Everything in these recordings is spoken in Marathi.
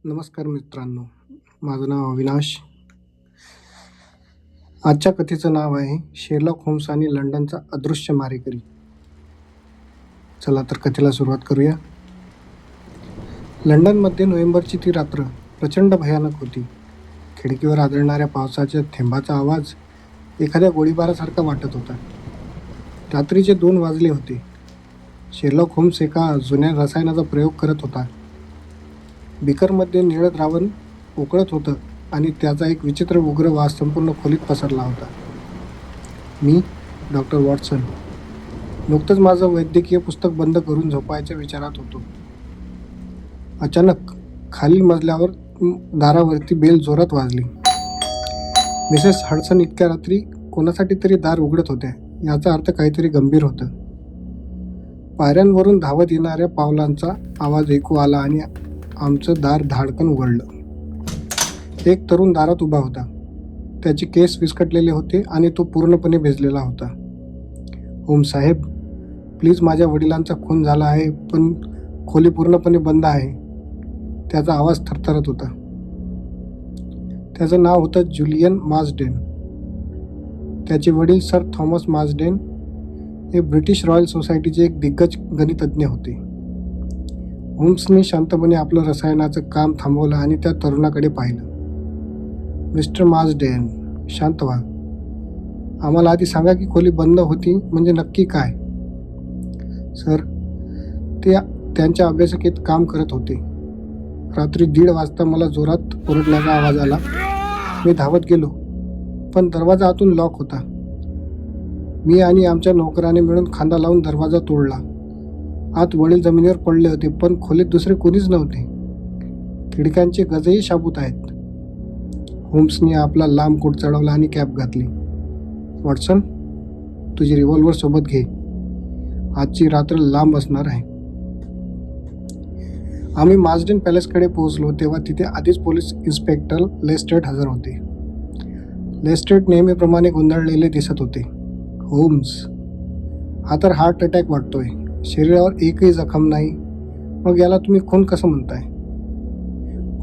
नमस्कार मित्रांनो, माझं नाव अविनाश. आजच्या कथेचं नाव आहे शेरलॉक होम्स आणि लंडनचा अदृश्य मारेकरी. चला तर कथेला सुरुवात करूया. लंडनमध्ये नोव्हेंबरची ती रात्र प्रचंड भयानक होती. खिडकीवर आदळणाऱ्या पावसाच्या थेंबाचा आवाज एखाद्या गोळीबारासारखा वाटत होता. रात्रीचे 2 वाजले होते. शेरलॉक होम्स एका जुन्या रसायनाचा प्रयोग करत होता. बीकरमध्ये निळं द्रावण उकळत होतं आणि त्याचा एक विचित्र उग्र वास संपूर्ण खोलीत पसरला होता. मी, डॉक्टर वॉटसन, नुकतंच माझं वैद्यकीय पुस्तक बंद करून झोपायच्या विचारात होतो. अचानक खालील मजल्यावर दारावरती बेल जोरात वाजली. मिसेस हडसन इतक्या रात्री कोणासाठी तरी दार उघडत होत्या. याचा अर्थ काहीतरी गंभीर होतं. पायऱ्यांवरून धावत येणाऱ्या पावलांचा आवाज ऐकू आला आणि आमचं दार धाडकन उघडलं. एक तरुण दारात उभा होता. त्याचे केस विस्कटलेले होते आणि तो पूर्णपणे भिजलेला होता. होम्स साहेब, प्लीज, माझ्या वडिलांचा खून झाला आहे, पण खोली पूर्णपणे बंद आहे. त्याचा आवाज थरथरत होता. त्याचं नाव होतं जुलियन मार्सडेन. त्याचे वडील सर थॉमस मार्सडेन हे ब्रिटिश रॉयल सोसायटीचे एक दिग्गज गणितज्ञ होते. होम्सने शांतपणे आपलं रसायनाचं काम थांबवलं आणि त्या तरुणाकडे पाहिलं. मिस्टर मार्सडेन, शांत व्हा. आम्हाला आधी सांगा की खोली बंद होती म्हणजे नक्की काय? सर, ते त्यांच्या अभ्यासिकेत काम करत होते. रात्री 1:30 वाजता मला जोरात ओरडण्याचा आवाज आला. मी धावत गेलो, पण दरवाजा आतून लॉक होता. मी आणि आमच्या नोकराने मिळून खांदा लावून दरवाजा तोडला. आत वडील जमिनीवर पडले होते, पण खोलीत दुसरे कोणीच नव्हते. खिडक्यांचे गजही शाबूत आहेत. होम्सने आपला लांब कोट चढवला आणि कॅप घातली. वॉटसन, तुझी रिव्हॉल्वर सोबत घे. आजची रात्र लांब असणार आहे. आम्ही मार्सडेन पॅलेसकडे पोहोचलो तेव्हा तिथे आधीच पोलीस इन्स्पेक्टर लेस्ट्रेट हजर होते. लेस्ट्रेट नेहमीप्रमाणे गोंधळलेले दिसत होते. होम्स, हा तर हार्ट अटॅक वाटतोय. शरीरावर एकही जखम नाही. मग याला तुम्ही खून कसं म्हणताय?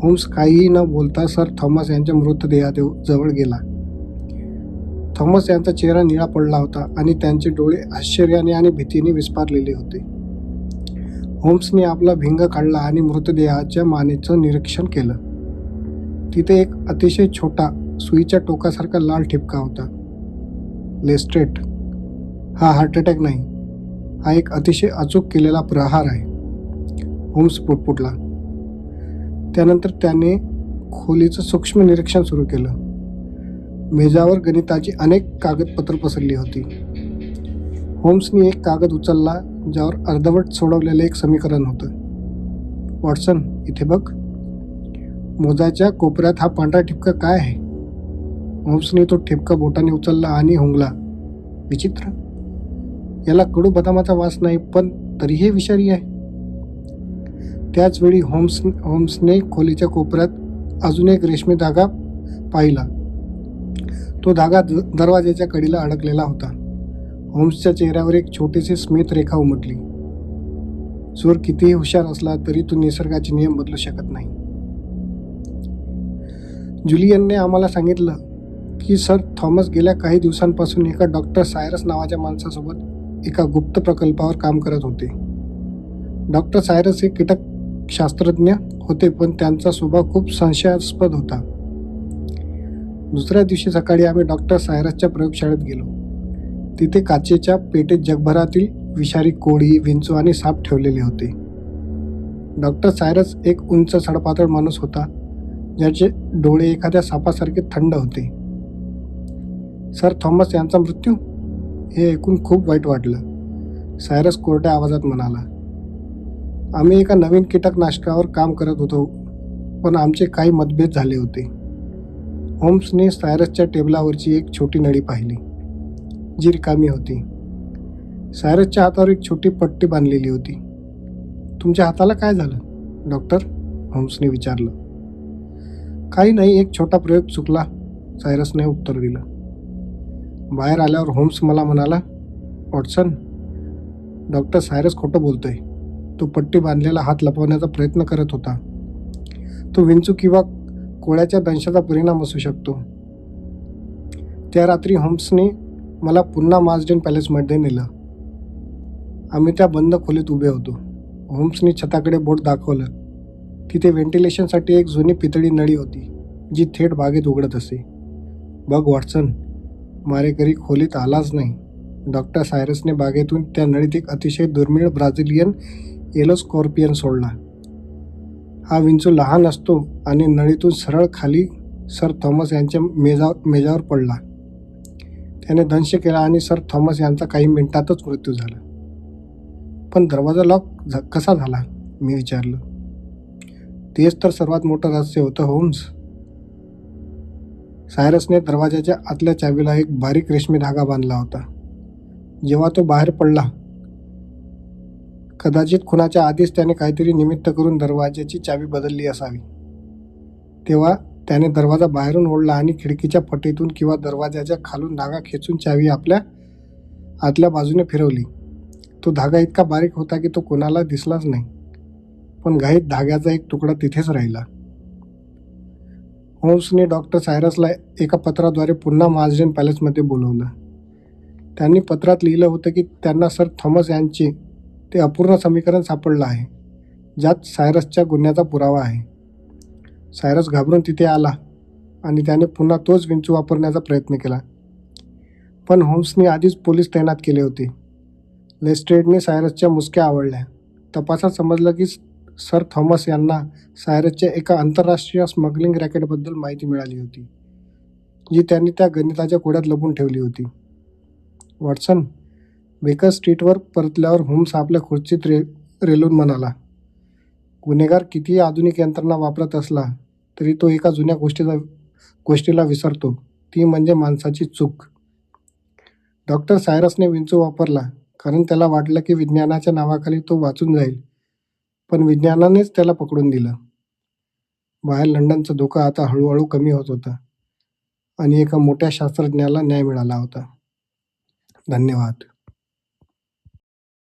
होम्स काहीही न बोलता सर थॉमस यांच्या मृतदेहाजवळ गेला. थॉमस यांचा चेहरा निळा पडला होता आणि त्यांचे डोळे आश्चर्याने आणि भीतीने विस्फारलेले होते. होम्सने आपला भिंग काढला आणि मृतदेहाच्या मानेचं निरीक्षण केलं. तिथे एक अतिशय छोटा, सुईच्या टोकासारखा लाल ठिपका होता. लेस्ट्रेट, हा हार्ट अटॅक नाही, हा एक अतिशय अचूक केलेला प्रहार आहे. होम्स पुटपुटला. त्यानंतर त्याने खोलीचं सूक्ष्म निरीक्षण सुरू केलं. मेजावर गणिताची अनेक कागदपत्र पसरली होती. होम्सने एक कागद उचलला ज्यावर अर्धवट सोडवलेलं एक समीकरण होतं. वॉटसन, इथे बघ. मोजाच्या कोपऱ्यात हा पांढरा ठिपका काय आहे? होम्सने तो ठिपका बोटाने उचलला आणि हुंगला. विचित्र, याला कडू बदामाचा वास नाही, पण तरीही विषारी आहे. त्याचवेळी होम्सने खोलीच्या कोपऱ्यात अजून एक रेशमी धागा पाहिला. तो धागा दरवाजाच्या कडीला अडकलेला होता. होम्सच्या चेहऱ्यावर एक छोटीशी स्मित रेखा उमटली. चोर कितीही हुशार असला तरी तो निसर्गाचे नियम बदलू शकत नाही. जुलियनने आम्हाला सांगितलं की सर थॉमस गेल्या काही दिवसांपासून एका डॉक्टर सायरस नावाच्या माणसासोबत एका गुप्त प्रकल्पावर काम करत होते. डॉक्टर सायरस हे कीटकशास्त्रज्ञ होते, पण त्यांचा स्वभाव खूप संशयास्पद होता. दुसऱ्या दिवशी सकाळी आम्ही डॉक्टर सायरसच्या प्रयोगशाळेत गेलो. तिथे काचेच्या पेटीत जगभरातील विषारी कोळी, विंचू आणि साप ठेवलेले होते. डॉक्टर सायरस एक उंच सडपातळ माणूस होता, ज्याचे डोळे एखाद्या सापासारखे थंड होते. सर थॉमस यांचा मृत्यू, हे ऐकून खूप वाईट वाटलं, सायरस कोरड्या आवाजात म्हणाला. आम्ही एका नवीन कीटकनाशकावर काम करत होतो, पण आमचे काही मतभेद झाले होते. होम्सने सायरसच्या टेबलावरची एक छोटी नळी पाहिली, जी रिकामी होती. सायरसच्या हातावर एक छोटी पट्टी बांधलेली होती. तुमच्या हाताला काय झालं, डॉक्टर? होम्सने विचारलं. काही नाही, एक छोटा प्रयोग चुकला, सायरसने उत्तर दिलं. बाहेर आल्यावर होम्स मला म्हणाला, वॉटसन, डॉक्टर सायरस खोटं बोलतोय. तो पट्टी बांधलेला हात लपवण्याचा प्रयत्न करत होता. तो विंचू किंवा कोळ्याच्या दंशाचा परिणाम असू शकतो. त्या रात्री होम्सने मला पुन्हा मार्सडेन पॅलेसमध्ये नेलं. आम्ही त्या बंद खोलीत उभे होतो. होम्सने छताकडे बोट दाखवलं. तिथे व्हेंटिलेशनसाठी एक जुनी पितळी नळी होती, जी थेट बागेत उघडत असे. बघ वॉटसन, मारेकरी खोलीत आलाच नाही. डॉक्टर सायरसने बागेतून त्या नळीत एक अतिशय दुर्मिळ ब्राझिलियन येलो स्कॉर्पियन सोडला. हा विंचू लहान असतो आणि नळीतून सरळ खाली सर थॉमस यांच्या मेजावर पडला. त्याने दंश केला आणि सर थॉमस यांचा काही मिनिटातच मृत्यू झाला. पण दरवाजा लॉक कसा झाला, मी विचारलं. तेच तर सर्वात मोठं रहस्य होतं होम्स. सायरसने दरवाजाच्या आतल्या चावीला एक बारीक रेशमी धागा बांधला होता. जेव्हा तो बाहेर पडला, कदाचित खुनाच्या आधीच त्याने काहीतरी निमित्त करून दरवाजाची चावी बदलली असावी. तेव्हा त्याने दरवाजा बाहेरून ओढला आणि खिडकीच्या फटीतून किंवा दरवाजाच्या खालून धागा खेचून चावी आपल्या आतल्या बाजूने फिरवली. तो धागा इतका बारीक होता की तो कोणाला दिसलाच नाही, पण घाईत धाग्याचा एक तुकडा तिथेच राहिला. होम्सने डॉक्टर सायरसला एका पत्राद्वारे पुन्हा मार्सडेन पॅलेसमध्ये बोलवलं. त्यांनी पत्रात लिहिलं होतं की त्यांना सर थॉमस यांचे ते अपूर्ण समीकरण सापडलं आहे, ज्यात सायरसच्या गुन्ह्याचा पुरावा आहे. सायरस घाबरून तिथे आला आणि त्याने पुन्हा तोच विंचू वापरण्याचा प्रयत्न केला. पण होम्सने आधीच पोलीस तैनात केले होते. लेस्ट्रेडने सायरसच्या मुसक्या आवळल्या. तपासात समजलं की सर थॉमस यांना सायरसच्या एका आंतरराष्ट्रीय स्मगलिंग रॅकेटबद्दल माहिती मिळाली होती, जी त्यांनी त्या गणिताच्या कोड्यात लपून ठेवली होती. वॉटसन, बेकर स्ट्रीटवर परतल्यावर होम्स आपल्या खुर्चीत रेलून म्हणाला, गुन्हेगार कितीही आधुनिक यंत्रणा वापरत असला तरी तो एका जुन्या गोष्टीला विसरतो, ती म्हणजे माणसाची चूक. डॉक्टर सायरसने विंचू वापरला कारण त्याला वाटलं की विज्ञानाच्या नावाखाली तो वाचून जाईल, पण विज्ञानानेच त्याला पकडून दिलं. बाहेर लंडनचा धोका आता हळूहळू कमी होत होता आणि एका मोठ्या शास्त्रज्ञाला न्याय मिळाला होता. धन्यवाद.